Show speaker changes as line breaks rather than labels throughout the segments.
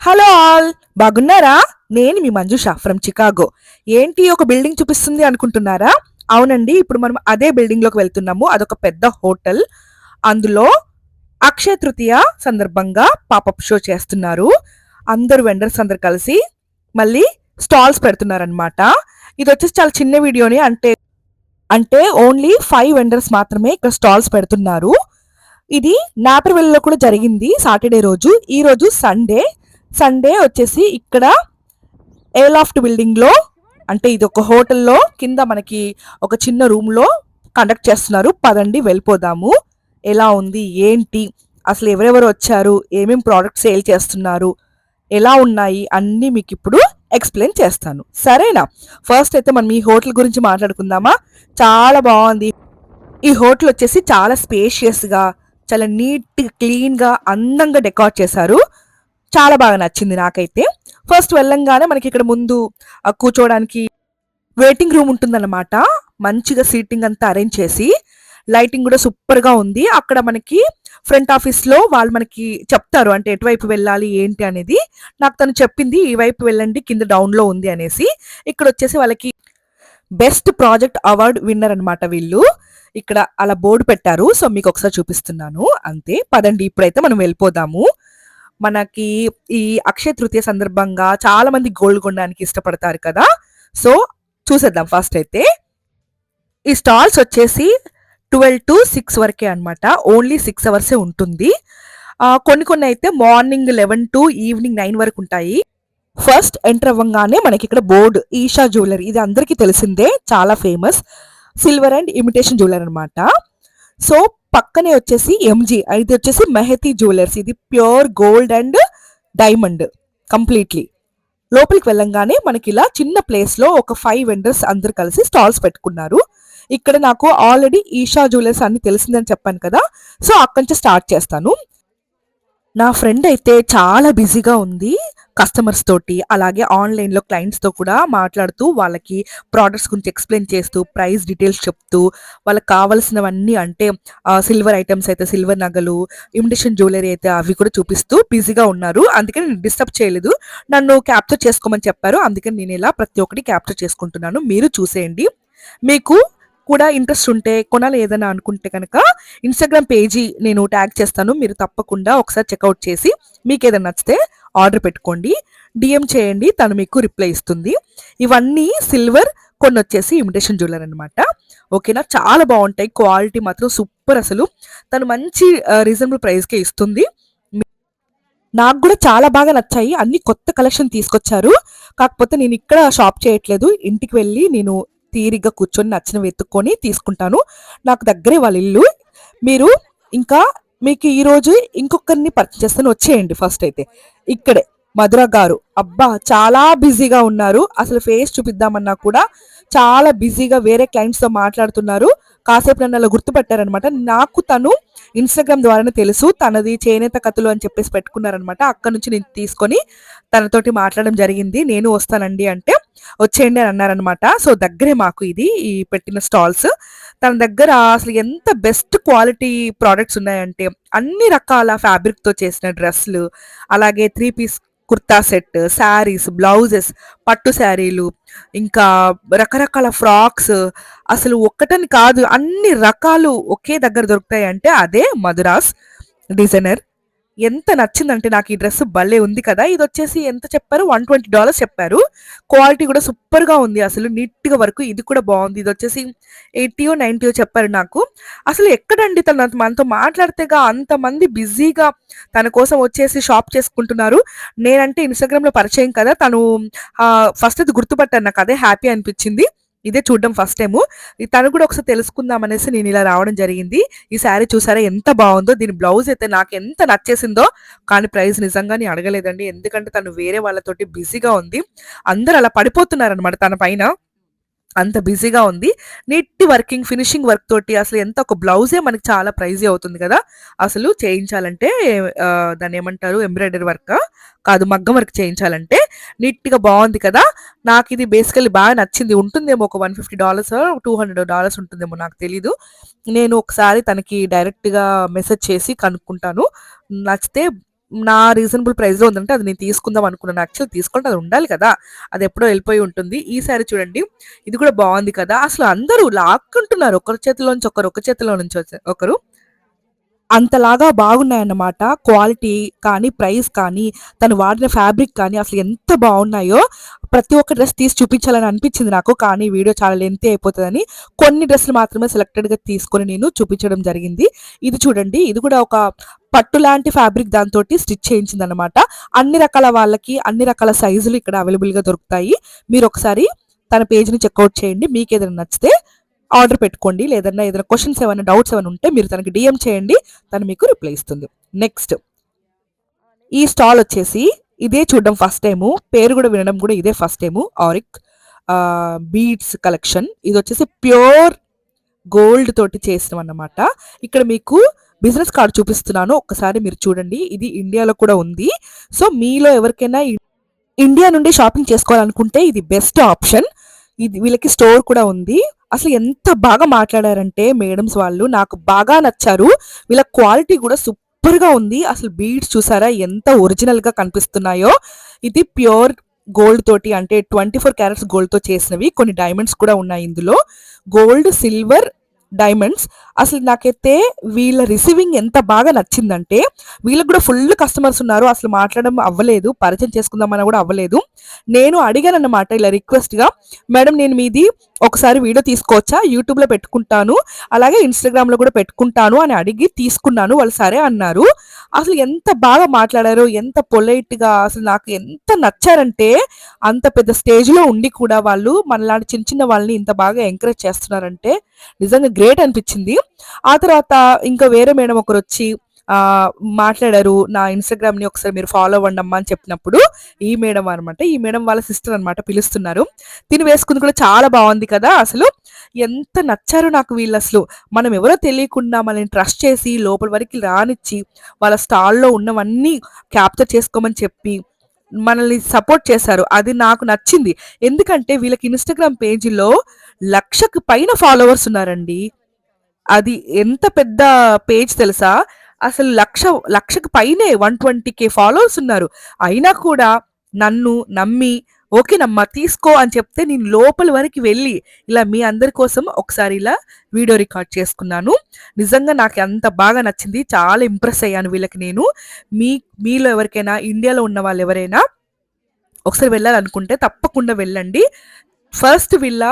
Hello all, బాగున్నారా? నేను మీ Manjusha from Chicago. ఏంటి ఒక బిల్డింగ్ చూపిస్తుంది అనుకుంటున్నారా? అవునండి, ఇప్పుడు మనం అదే బిల్డింగ్ లోకి వెళ్తున్నాము. అదొక పెద్ద హోటల్. అందులో అక్షయ తృతీయ సందర్భంగా పాపప్ షో చేస్తున్నారు. అందరు వెండర్స్ అందరు కలిసి మళ్ళీ స్టాల్స్ పెడుతున్నారనమాట. ఇది వచ్చేసి చాలా చిన్న వీడియోని, అంటే అంటే ఓన్లీ 5 వెండర్స్ మాత్రమే ఇక్కడ స్టాల్స్ పెడుతున్నారు. ఇది నాపర్వెల్లో కూడా జరిగింది సాటర్డే రోజు. ఈ రోజు సండే. సండే వచ్చేసి ఇక్కడ ఎయిర్లాఫ్ట్ బిల్డింగ్ లో, అంటే ఇది ఒక హోటల్లో కింద మనకి ఒక చిన్న రూమ్ లో కండక్ట్ చేస్తున్నారు. పదండి వెళ్ళిపోదాము. ఎలా ఉంది ఏంటి, అసలు ఎవరెవరు వచ్చారు, ఏమేం ప్రోడక్ట్ సేల్ చేస్తున్నారు, ఎలా ఉన్నాయి అన్నీ మీకు ఇప్పుడు ఎక్స్ప్లెయిన్ చేస్తాను, సరేనా? ఫస్ట్ అయితే మనం ఈ హోటల్ గురించి మాట్లాడుకుందామా. చాలా బాగుంది. ఈ హోటల్ వచ్చేసి చాలా స్పేషియస్ గా, చాలా నీట్ క్లీన్ గా అందంగా డెకార్ చేశారు. చాలా బాగా నచ్చింది నాకైతే. ఫస్ట్ వెళ్ళంగానే మనకి ఇక్కడ ముందు కూర్చోవడానికి వెయిటింగ్ రూమ్ ఉంటుందన్నమాట. మంచిగా సీటింగ్ అంతా అరేంజ్ చేసి, లైటింగ్ కూడా సూపర్ గా ఉంది. అక్కడ మనకి ఫ్రంట్ ఆఫీస్ లో వాళ్ళు మనకి చెప్తారు, అంటే ఎటువైపు వెళ్ళాలి ఏంటి అనేది. నాకు తను చెప్పింది ఈ వైపు వెళ్ళండి, కింద డౌన్ లో ఉంది అనేసి. ఇక్కడ వచ్చేసి వాళ్ళకి బెస్ట్ ప్రాజెక్ట్ అవార్డ్ విన్నర్ అనమాట వీళ్ళు. ఇక్కడ అలా బోర్డు పెట్టారు, సో మీకు ఒకసారి చూపిస్తున్నాను అంతే. పదండి ఇప్పుడైతే మనం వెళ్ళిపోదాము. మనకి ఈ అక్షయ తృతీయ సందర్భంగా చాలా మంది గోల్డ్ కొనడానికి ఇష్టపడతారు కదా, సో చూసేద్దాం ఫస్ట్ అయితే. ఈ స్టాల్స్ వచ్చేసి 12 to 6 వరకే అనమాట. ఓన్లీ 6 అవర్సే ఉంటుంది. కొన్ని కొన్ని అయితే మార్నింగ్ 11 to ఈవినింగ్ 9 వరకు ఉంటాయి. ఫస్ట్ ఎంటర్ అవ్వగానే మనకి ఇక్కడ బోర్డు ఈషా జ్యువెలరీ, ఇది అందరికీ తెలిసిందే, చాలా famous silver and imitation jewellery అనమాట. సో పక్కనే వచ్చేసి ఎంజీ, ఇది వచ్చేసి మెహతీ జ్యువెలర్స్, ఇది pure gold and diamond completely. లోపలికి వెళ్ళంగానే మనకి ఇలా చిన్న ప్లేస్ లో ఒక 5 వెండర్స్ అందరు కలిసి స్టాల్స్ పెట్టుకున్నారు. ఇక్కడ నాకు ఆల్రెడీ ఈషా జ్యువెలర్స్ అన్ని తెలిసిందని చెప్పాను కదా, సో అక్కడి నుంచి స్టార్ట్ చేస్తాను. నా ఫ్రెండ్ అయితే చాలా బిజీగా ఉంది కస్టమర్స్ తోటి, అలాగే ఆన్లైన్లో క్లయింట్స్తో కూడా మాట్లాడుతూ, వాళ్ళకి ప్రోడక్ట్స్ గురించి ఎక్స్ప్లెయిన్ చేస్తూ, ప్రైస్ డీటెయిల్స్ చెప్తూ, వాళ్ళకి కావాల్సినవన్నీ, అంటే సిల్వర్ ఐటమ్స్ అయితే సిల్వర్ నగలు, ఇమిటేషన్ జ్యువెలరీ అయితే అవి కూడా చూపిస్తూ బిజీగా ఉన్నారు. అందుకని నేను డిస్టర్బ్ చేయలేదు. నన్ను క్యాప్చర్ చేసుకోమని చెప్పారు, అందుకని నేను ఇలా ప్రతి ఒక్కటి క్యాప్చర్ చేసుకుంటున్నాను. మీరు చూసేయండి. మీకు కూడా ఇంట్రెస్ట్ ఉంటే, కొనాలి ఏదైనా అనుకుంటే కనుక ఇన్స్టాగ్రామ్ పేజీ నేను ట్యాగ్ చేస్తాను, మీరు తప్పకుండా ఒకసారి చెక్అవుట్ చేసి మీకు ఏదైనా నచ్చితే ఆర్డర్ పెట్టుకోండి, డిఎం చేయండి, తను మీకు రిప్లై ఇస్తుంది. ఇవన్నీ సిల్వర్, కొన్ని వచ్చేసి ఇమిటేషన్ జ్యువెలరీ అనమాట. ఓకేనా, చాలా బాగుంటాయి, క్వాలిటీ మాత్రం సూపర్. అసలు తను మంచి రీజనబుల్ ప్రైస్కే ఇస్తుంది. నాకు కూడా చాలా బాగా నచ్చాయి. అన్ని కొత్త కలెక్షన్ తీసుకొచ్చారు. కాకపోతే నేను ఇక్కడ షాప్ చేయట్లేదు, ఇంటికి వెళ్ళి నేను తీరిగ్గా కూర్చొని నచ్చిన వెతుక్కొని తీసుకుంటాను. నాకు దగ్గరే వాళ్ళ ఇల్లు. మీరు ఇంకా మీకు ఈరోజు ఇంకొకరిని పరిచయం చేస్తాను, వచ్చేయండి. ఫస్ట్ అయితే ఇక్కడే మధుర గారు, అబ్బా చాలా బిజీగా ఉన్నారు. అసలు ఫేస్ చూపిద్దామన్నా కూడా చాలా బిజీగా వేరే క్లయింట్స్తో మాట్లాడుతున్నారు. కాసేపు నన్ను అలా గుర్తుపెట్టారనమాట. నాకు తను ఇన్స్టాగ్రామ్ ద్వారానే తెలుసు, తనది చేనేత కథలు అని చెప్పేసి పెట్టుకున్నారనమాట. అక్కడ నుంచి నేను తీసుకొని తనతోటి మాట్లాడడం జరిగింది. నేను వస్తానండి అంటే వచ్చేయండి అని అన్నారనమాట. సో దగ్గరే మాకు ఇది ఈ పెట్టిన స్టాల్స్. తన దగ్గర అసలు ఎంత బెస్ట్ క్వాలిటీ ప్రోడక్ట్స్ ఉన్నాయంటే, అన్ని రకాల ఫ్యాబ్రిక్తో చేసిన డ్రెస్లు, అలాగే 3 piece kurta set, saris, blouses, పట్టు శారీలు, ఇంకా రకరకాల ఫ్రాక్స్, అసలు ఒక్కటని కాదు అన్ని రకాలు ఒకే దగ్గర దొరుకుతాయి. అంటే అదే మధురాస్ డిజైనర్. ఎంత నచ్చిందంటే నాకు ఈ డ్రెస్ భలే ఉంది కదా. ఇది వచ్చేసి ఎంత చెప్పారు, $120 చెప్పారు. క్వాలిటీ కూడా సూపర్ గా ఉంది, అసలు నీట్ గా వర్క్. ఇది కూడా బాగుంది. ఇది వచ్చేసి 80 90 చెప్పారు నాకు. అసలు ఎక్కడండి తను మనతో మాట్లాడితేగా అంతమంది బిజీగా తన కోసం వచ్చేసి షాప్ చేసుకుంటున్నారు. నేనంటే ఇన్స్టాగ్రామ్ లో పరిచయం కదా, తను ఫస్ట్ అది గుర్తుపట్టాను, నాకు అదే హ్యాపీ అనిపించింది. ఇదే చూడడం ఫస్ట్ టైము. తను కూడా ఒకసారి తెలుసుకుందాం అనేసి నేను ఇలా రావడం జరిగింది. ఈ శారీ చూసారా ఎంత బాగుందో, దీని బ్లౌజ్ అయితే నాకు ఎంత నచ్చేసిందో. కానీ ప్రైస్ నిజంగానే అడగలేదండి, ఎందుకంటే తను వేరే వాళ్ళతోటి బిజీగా ఉంది. అందరు అలా పడిపోతున్నారనమాట తన పైన, అంత బిజీగా ఉంది. నీట్ వర్కింగ్ ఫినిషింగ్ వర్క్ తోటి అసలు ఎంత, ఒక బ్లౌజే మనకి చాలా ప్రైజీ అవుతుంది కదా అసలు చేయించాలంటే. దాన్ని ఏమంటారు, ఎంబ్రాయిడరీ వర్క్ కాదు, మగ్గం వర్క్ చేయించాలంటే. నీట్గా బాగుంది కదా. నాకు ఇది బేసికల్లీ బాగా నచ్చింది. ఉంటుందేమో ఒక $150 $200 ఉంటుందేమో, నాకు తెలీదు. నేను ఒకసారి తనకి డైరెక్ట్గా మెసేజ్ చేసి కనుక్కుంటాను, నచ్చితే నా రీజనబుల్ ప్రైస్‌లో ఉందంటే అది నేను తీసుకుందాం అనుకున్నాను. యాక్చువల్లీ తీసుకుంటే అది ఉండాలి కదా! అది ఎప్పుడో ఎళ్ళిపోయి ఉంటుంది. ఈ సారీ చూడండి. ఇది కూడా బావుంది కదా! అసలు అందరూ లాక్కుంటున్నారు. ఒకరి చేతిలో నుంచి ఒకరు, ఒకరి చేతిలో నుంచి ఒకరు. అంతలాగా బాగున్నాయన్నమాట. క్వాలిటీ కానీ, ప్రైస్ కానీ, తను వాడిన ఫ్యాబ్రిక్ కానీ అసలు ఎంత బావున్నాయో, ప్రతి ఒక్క డ్రెస్ తీసి చూపించాలని అనిపించింది నాకు. కానీ వీడియో చాలా లెంతీ అయిపోతదని కొన్ని డ్రెస్‌లు మాత్రమే సెలెక్టెడ్‌గా తీసుకొని నేను చూపించడం జరిగింది. ఇది చూడండి. ఇది కూడా ఒక పట్టు లాంటి ఫ్యాబ్రిక్ దాంతోటి స్టిచ్ చేయించిందనమాట. అన్ని రకాల వాళ్ళకి, అన్ని రకాల సైజులు ఇక్కడ అవైలబుల్‌గా దొరుకుతాయి. మీరొకసారి తన పేజ్‌ని చెక్‌ఔట్ చేయండి. మీకేదైనా నచ్చితే ఆర్డర్ పెట్టుకోండి. లేదన్నా ఏదైనా క్వెషన్స్ ఏమైనా, డౌట్స్ ఏమైనా ఉంటే మీరు తనకి డీఎం చేయండి. తను మీకు రిప్లై ఇస్తుంది. నెక్స్ట్ ఈ స్టాల్ వచ్చేసి ఇదే చూడడం ఫస్ట్ టైము. పేరు కూడా వినడం కూడా ఇదే first time. Auric beads collection. ఇది వచ్చేసి ప్యూర్ గోల్డ్ తోటి చేసినవన్నమాట. ఇక్కడ మీకు బిజినెస్ కార్డ్ చూపిస్తున్నాను. ఒక్కసారి మీరు చూడండి. ఇది ఇండియాలో కూడా ఉంది. సో మీలో ఎవరికైనా ఇండియా నుండి షాపింగ్ చేసుకోవాలనుకుంటే ఇది బెస్ట్ ఆప్షన్. ఇది వీళ్ళకి స్టోర్ కూడా ఉంది. అసలు ఎంత బాగా మాట్లాడారంటే మేడమ్స్ వాళ్ళు నాకు బాగా నచ్చారు. వీళ్ళ క్వాలిటీ కూడా సూపర్‌గా ఉంది. అసలు బీడ్స్ చూసారా ఎంత ఒరిజినల్‌గా కనిపిస్తున్నాయో. ఇది ప్యూర్ గోల్డ్ తోటి అంటే 24 క్యారెట్స్ గోల్డ్‌తో చేసినవి. కొన్ని డైమండ్స్ కూడా ఉన్నాయి ఇందులో. Gold, silver, diamonds. అసలు నాకైతే వీళ్ళ రిసీవింగ్ ఎంత బాగా నచ్చిందంటే వీళ్ళకి కూడా ఫుల్ కస్టమర్స్ ఉన్నారు. అసలు మాట్లాడడం అవ్వలేదు. పరిచయం చేసుకుందామన్నా కూడా అవ్వలేదు. నేను అడిగానన్నమాట ఇలా రిక్వెస్ట్‌గా, మేడం నేను మీది ఒకసారి వీడియో తీసుకోవచ్చా? యూట్యూబ్‌లో పెట్టుకుంటాను. అలాగే ఇన్‌స్టాగ్రామ్‌లో కూడా పెట్టుకుంటాను అని అడిగి తీసుకున్నాను. వాళ్ళు సరే అన్నారు. అసలు ఎంత బాగా మాట్లాడారో, ఎంత పొలైట్‌గా అసలు నాకు ఎంత నచ్చారంటే అంత పెద్ద స్టేజ్‌లో ఉండి కూడా వాళ్ళు మనలాంటి చిన్న చిన్న వాళ్ళని ఇంత బాగా ఎంకరేజ్ చేస్తున్నారంటే నిజంగా గ్రేట్ అనిపించింది. ఆ తర్వాత ఇంకా వేరే మేడం ఒకరొచ్చి మాట్లాడారు. నా ఇన్‌స్టాగ్రామ్‌ని ఒకసారి మీరు ఫాలో అవ్వండమ్మా అని చెప్పినప్పుడు ఈ మేడం అనమాట. ఈ మేడం వాళ్ళ సిస్టర్ అనమాట పిలుస్తున్నారు. తిని వేసుకుంది కూడా చాలా బావుంది కదా! అసలు ఎంత నచ్చారో నాకు వీళ్ళసలు. మనం ఎవరో తెలియకుండా మనల్ని ట్రస్ట్ చేసి లోపల వరకి రానిచ్చి వాళ్ళ స్టాల్‌లో ఉన్నవన్నీ క్యాప్చర్ చేసుకోమని చెప్పి మనల్ని సపోర్ట్ చేశారు. అది నాకు నచ్చింది. ఎందుకంటే వీళ్ళకి ఇన్‌స్టాగ్రామ్ పేజీలో 1,00,000కి పైన ఫాలోవర్స్ ఉన్నారండి. అది ఎంత పెద్ద పేజ్ తెలుసా? అసలు 1,00,000కి పైనే 120,000 ఫాలోవర్స్ ఉన్నారు. అయినా కూడా నన్ను నమ్మి ఓకేనమ్మా తీసుకో అని చెప్తే నేను లోపల వరకు వెళ్ళి ఇలా మీ అందరి కోసం ఒకసారి ఇలా వీడియో రికార్డ్ చేసుకున్నాను. నిజంగా నాకు అంత బాగా నచ్చింది. చాలా ఇంప్రెస్ అయ్యాను వీళ్ళకి నేను. మీలో ఎవరికైనా ఇండియాలో ఉన్న వాళ్ళు ఎవరైనా ఒకసారి వెళ్ళాలనుకుంటే తప్పకుండా వెళ్ళండి. ఫస్ట్ వీళ్ళ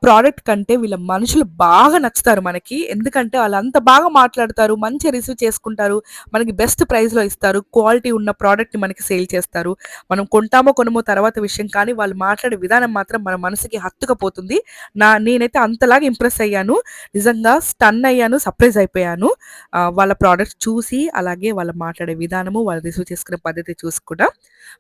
ప్రోడక్ట్ కంటే వీళ్ళ మనుషులు బాగా నచ్చుతారు మనకి. ఎందుకంటే వాళ్ళంత బాగా మాట్లాడతారు. మంచిగా రిసీవ్ చేసుకుంటారు. మనకి బెస్ట్ ప్రైస్‌లో ఇస్తారు. క్వాలిటీ ఉన్న ప్రోడక్ట్‌ని మనకి సేల్ చేస్తారు. మనం కొంటామో కొనమో తర్వాత విషయం కానీ వాళ్ళు మాట్లాడే విధానం మాత్రం మన మనసుకి హత్తుకుపోతుంది. నేనైతే అంతలాగా ఇంప్రెస్ అయ్యాను. నిజంగా స్టన్ అయ్యాను. సర్ప్రైజ్ అయిపోయాను. వాళ్ళ ప్రోడక్ట్స్ చూసి అలాగే వాళ్ళు మాట్లాడే విధానము, వాళ్ళు రిసీవ్ చేసుకునే పద్ధతి చూసి కూడా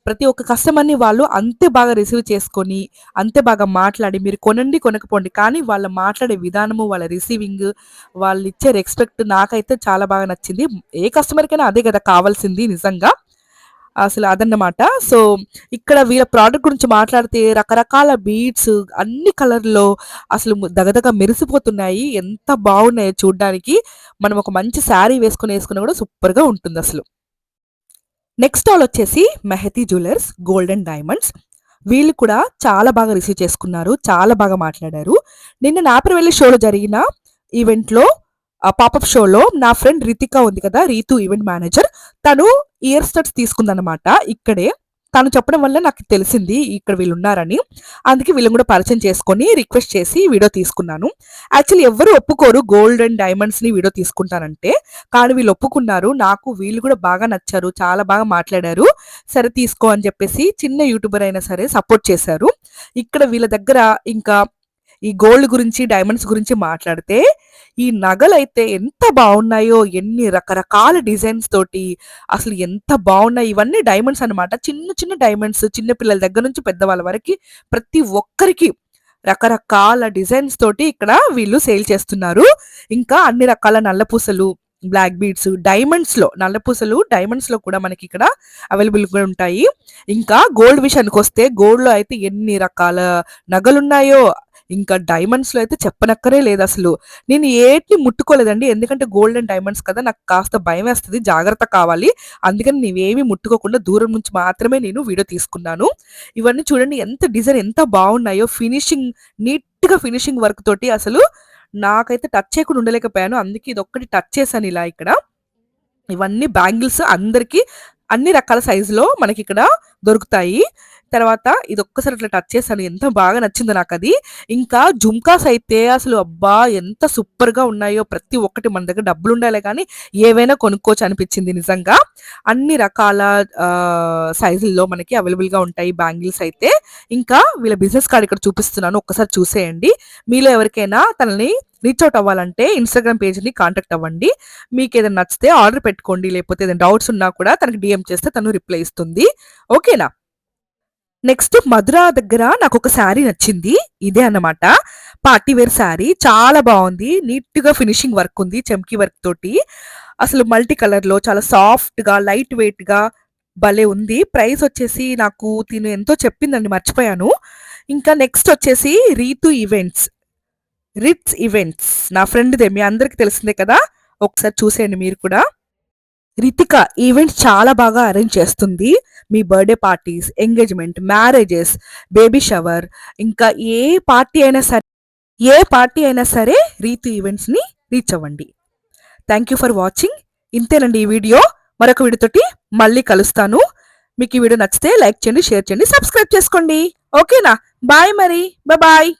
ప్రతి ఒక్క కస్టమర్‌ని వాళ్ళు అంతే బాగా రిసీవ్ చేసుకొని, అంతే బాగా మాట్లాడి మీరు కొనండి, కొనకపోండి. కానీ వాళ్ళ మాట్లాడే విధానము, వాళ్ళ రిసీవింగ్, వాళ్ళిచ్చే రెస్పెక్ట్ నాకైతే చాలా బాగా నచ్చింది. ఏ కస్టమర్‌కైనా అదే గదా కావాల్సింది నిజంగా. అసలు అదన్నమాట. సో, ఇక్కడ వీళ్ళ ప్రోడక్ట్ గురించి మాట్లాడితే రకరకాల బీడ్స్ అన్ని కలర్‌లో అసలు దగదగ మెరిసిపోతున్నాయి. ఎంత బాగున్నాయో చూడ్డానికి. మనం ఒక మంచి శారీ వేసుకున్నా కూడా సూపర్‌గా ఉంటుందసలు. నెక్స్ట్ స్టాల్ వచ్చేసి మెహతీ జ్యువెలర్స్ గోల్డ్ అండ్ డైమండ్స్. వీళ్ళు కూడా చాలా బాగా రిసీవ్ చేసుకున్నారు. చాలా బాగా మాట్లాడారు. నిన్న నాపర్వెల్లి షోలో జరిగిన ఈవెంట్‌లో పాపప్ షోలో నా ఫ్రెండ్ రితిక ఉంది కదా! Ritu event manager. తను ఇయర్ స్టడ్స్ తీసుకుందనమాట ఇక్కడే. తను చెప్పడం వల్ల నాకు తెలిసింది ఇక్కడ వీళ్ళున్నారని. అందుకే వీళ్ళని కూడా పరిచయం చేసుకొని రిక్వెస్ట్ చేసి వీడియో తీసుకున్నాను. యాక్చువల్లీ ఎవ్వరు ఒప్పుకోరు గోల్డ్ అండ్ డైమండ్స్‌ని వీడియో తీసుకుంటానంటే. కానీ వీళ్ళు ఒప్పుకున్నారు. నాకు వీళ్ళు కూడా బాగా నచ్చారు. చాలా బాగా మాట్లాడారు. సరే తీసుకో అని చెప్పేసి చిన్న యూట్యూబర్ అయినా సరే సపోర్ట్ చేశారు. ఇక్కడ వీళ్ళ దగ్గర ఇంకా ఈ గోల్డ్ గురించి, డైమండ్స్ గురించి మాట్లాడితే ఈ నగలైతే ఎంత బావున్నాయో! ఎన్ని రకరకాల డిజైన్స్ తోటి అసలు ఎంత బావున్నాయి. ఇవన్నీ డైమండ్స్ అన్నమాట. చిన్న చిన్న డైమండ్స్ చిన్న పిల్లల దగ్గర నుంచి పెద్దవాళ్ళ వరకి ప్రతి ఒక్కరికి రకరకాల డిజైన్స్ తోటి ఇక్కడ వీళ్ళు సేల్ చేస్తున్నారు. ఇంకా అన్ని రకాల నల్ల పూసలు, బ్లాక్ బీడ్స్, డైమండ్స్‌లో నల్లపూసలు డైమండ్స్‌లో కూడా మనకిక్కడ అవైలబుల్‌గా ఉంటాయి. ఇంకా గోల్డ్ విషయానికొస్తే గోల్డ్‌లో అయితే ఎన్ని రకాల నగలున్నాయో, ఇంకా డైమండ్స్‌లో అయితే చెప్పనక్కరే లేదసలు. నేను ఏటిని ముట్టుకోలేదండి. ఎందుకంటే గోల్డ్ అండ్ డైమండ్స్ కదా! నాకు కాస్త భయమేస్తది. జాగ్రత్త కావాలి. అందుకని నేనేమి ముట్టుకోకుండా దూరం నుంచి మాత్రమే నేను వీడియో తీసుకున్నాను. ఇవన్నీ చూడండి ఎంత డిజైన్ ఎంత బావున్నాయో. నీట్‌గా ఫినిషింగ్ వర్క్ తోటి అసలు నాకైతే టచ్ చేయకుండా ఉండలేకపోయాను. అందుకే ఇదొక్కటి టచ్ చేశాను ఇలా ఇక్కడ. ఇవన్నీ బ్యాంగిల్స్ అందరికి అన్ని రకాల సైజులో మనకిక్కడ దొరుకుతాయి. తర్వాత ఇదొక్కసారి అట్లా టచ్ చేశాను. ఎంత బాగా నచ్చిందో నాకది. ఇంకా జుమ్కాస్ అయితే అసలు అబ్బా! ఎంత సూపర్‌గా ఉన్నాయో. ప్రతి ఒక్కటి మన దగ్గర డబ్బులుండాలే గానీ ఏవైనా కొనుక్కోవచ్చు అనిపించింది నిజంగా. అన్ని రకాల సైజుల్లో మనకి అవైలబుల్‌గా ఉంటాయి బ్యాంగిల్స్ అయితే. ఇంకా వీళ్ళ బిజినెస్ కార్డ్ ఇక్కడ చూపిస్తున్నాను. ఒక్కసారి చూసేయండి. మీలో ఎవరికైనా తనని రీచ్ ఔట్ అవ్వాలంటే ఇన్‌స్టాగ్రామ్ పేజ్‌ని కాంటాక్ట్ అవ్వండి. మీకేదైనా నచ్చితే ఆర్డర్ పెట్టుకోండి. లేకపోతే ఏదైనా డౌట్స్ ఉన్నా కూడా తనకి డీఎం చేస్తే తను రిప్లై ఇస్తుంది. ఓకేనా? నెక్స్ట్ మధుర దగ్గర నాకొక శారీ నచ్చింది. ఇదే అన్నమాట. Party wear sari. చాలా బావుంది. నీట్‌గా ఫినిషింగ్ వర్క్ ఉంది. చెమ్కీ వర్క్ తోటి. అసలు మల్టీ కలర్‌లో చాలా సాఫ్ట్‌గా, లైట్ వెయిట్‌గా భలే ఉంది. ప్రైస్ వచ్చేసి నాకు తిను ఎంతో చెప్పిందండి మర్చిపోయాను. ఇంకా నెక్స్ట్ వచ్చేసి రిట్స్ ఈవెంట్స్ నా ఫ్రెండ్‌దే మీ అందరికి తెలిసిందే కదా! ఒకసారి చూసేయండి మీరు కూడా. రితిక ఈవెంట్స్ చాలా బాగా అరేంజ్ చేస్తుంది. మీ birthday parties, engagement, marriages, baby shower ఇంకా ఏ పార్టీ అయినా సరే రీతు ఈవెంట్స్‌ని రీచ్ అవ్వండి. Thank you for watching. ఇంతేనండి ఈ వీడియో. మరొక వీడియోతోటి మళ్ళీ కలుస్తాను. మీకు ఈ వీడియో నచ్చితే లైక్ చేయండి, షేర్ చేయండి, సబ్స్క్రైబ్ చేసుకోండి. ఓకేనా? బాయ్ మరి. బాయ్.